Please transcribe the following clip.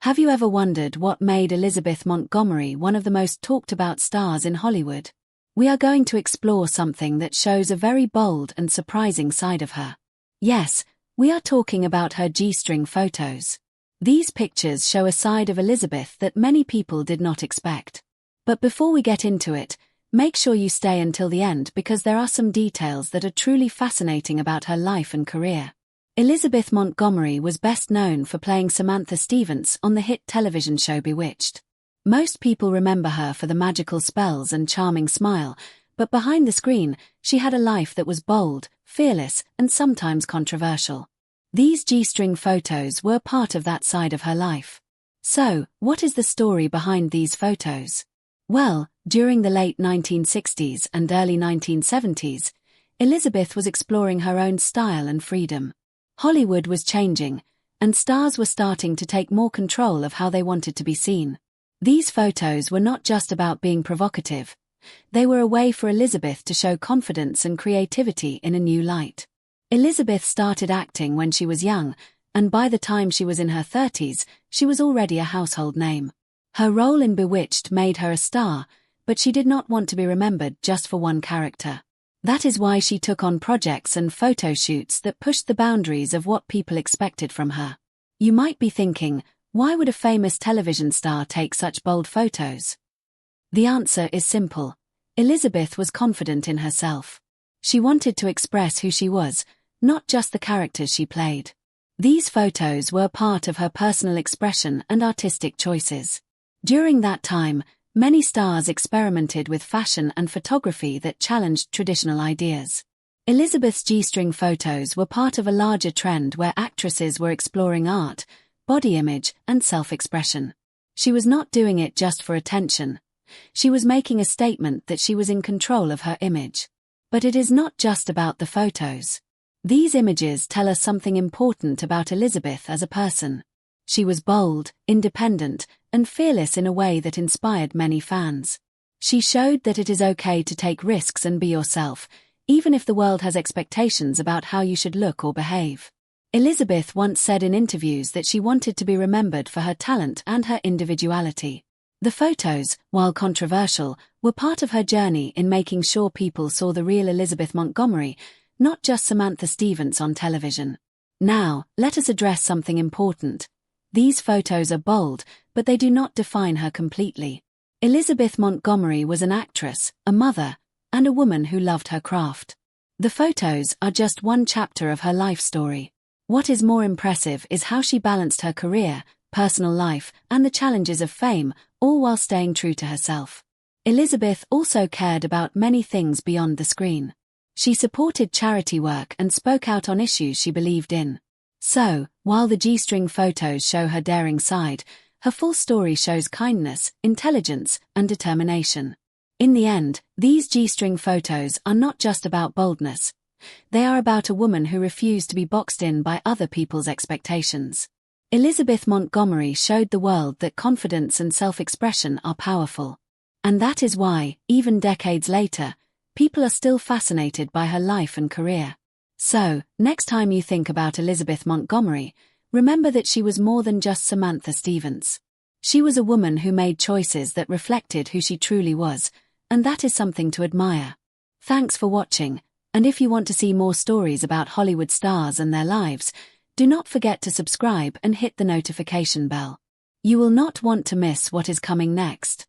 Have you ever wondered what made Elizabeth Montgomery one of the most talked about stars in Hollywood? We are going to explore something that shows a very bold and surprising side of her. Yes, we are talking about her G-string photos. These pictures show a side of Elizabeth that many people did not expect. But before we get into it, make sure you stay until the end because there are some details that are truly fascinating about her life and career. Elizabeth Montgomery was best known for playing Samantha Stevens on the hit television show Bewitched. Most people remember her for the magical spells and charming smile, but behind the screen, she had a life that was bold, fearless, and sometimes controversial. These G-string photos were part of that side of her life. So, what is the story behind these photos? Well, during the late 1960s and early 1970s, Elizabeth was exploring her own style and freedom. Hollywood was changing, and stars were starting to take more control of how they wanted to be seen. These photos were not just about being provocative. They were a way for Elizabeth to show confidence and creativity in a new light. Elizabeth started acting when she was young, and by the time she was in her 30s, she was already a household name. Her role in Bewitched made her a star, but she did not want to be remembered just for one character. That is why she took on projects and photo shoots that pushed the boundaries of what people expected from her. You might be thinking, why would a famous television star take such bold photos? The answer is simple. Elizabeth was confident in herself. She wanted to express who she was, not just the characters she played. These photos were part of her personal expression and artistic choices. During that time, many stars experimented with fashion and photography that challenged traditional ideas. Elizabeth's G-string photos were part of a larger trend where actresses were exploring art, body image, and self-expression. She was not doing it just for attention. She was making a statement that she was in control of her image. But it is not just about the photos. These images tell us something important about Elizabeth as a person. She was bold, independent, and fearless in a way that inspired many fans. She showed that it is okay to take risks and be yourself, even if the world has expectations about how you should look or behave. Elizabeth once said in interviews that she wanted to be remembered for her talent and her individuality. The photos, while controversial, were part of her journey in making sure people saw the real Elizabeth Montgomery, not just Samantha Stevens on television. Now, let us address something important. These photos are bold, but they do not define her completely. Elizabeth Montgomery was an actress, a mother, and a woman who loved her craft. The photos are just one chapter of her life story. What is more impressive is how she balanced her career, personal life, and the challenges of fame, all while staying true to herself. Elizabeth also cared about many things beyond the screen. She supported charity work and spoke out on issues she believed in. So, while the G-string photos show her daring side, her full story shows kindness, intelligence, and determination. In the end, these G-string photos are not just about boldness. They are about a woman who refused to be boxed in by other people's expectations. Elizabeth Montgomery showed the world that confidence and self-expression are powerful. And that is why, even decades later, people are still fascinated by her life and career. So, next time you think about Elizabeth Montgomery, remember that she was more than just Samantha Stevens. She was a woman who made choices that reflected who she truly was, and that is something to admire. Thanks for watching, and if you want to see more stories about Hollywood stars and their lives, do not forget to subscribe and hit the notification bell. You will not want to miss what is coming next.